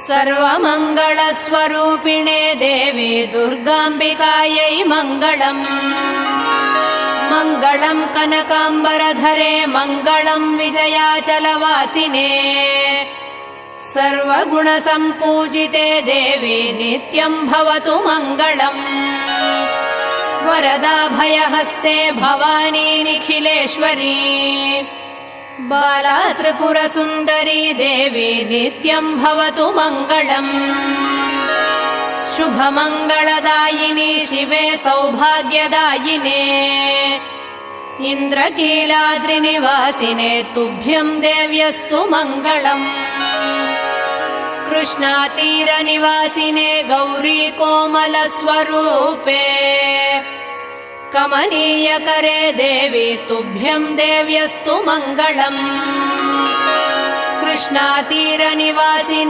सर्वमङ्गलस्वरूपिणे देवी दुर्गाम्बिकायै मङ्गलम्। मङ्गलम् कनकाम्बरधरे मङ्गलम् विजयाचलवासिने। सर्वगुणसम्पूजिते देवी नित्यम् भवतु मङ्गलम्। वरदाभयहस्ते भवानी निखिलेश्वरी। बाला त्रिपुरसुन्दरी देवी नित्यम् भवतु मङ्गलम्। शुभमङ्गलदायिनी शिवे सौभाग्यदायिने। इन्द्रकीलाद्रिनिवासिने तुभ्यम् देव्यस्तु मङ्गलम्। कृष्णातीरनिवासिने गौरी कोमलस्वरूपे। कमनीयकरे देवी तुभ्यम् देव्यस्तु मङ्गलम्। कृष्णातीरनिवासिने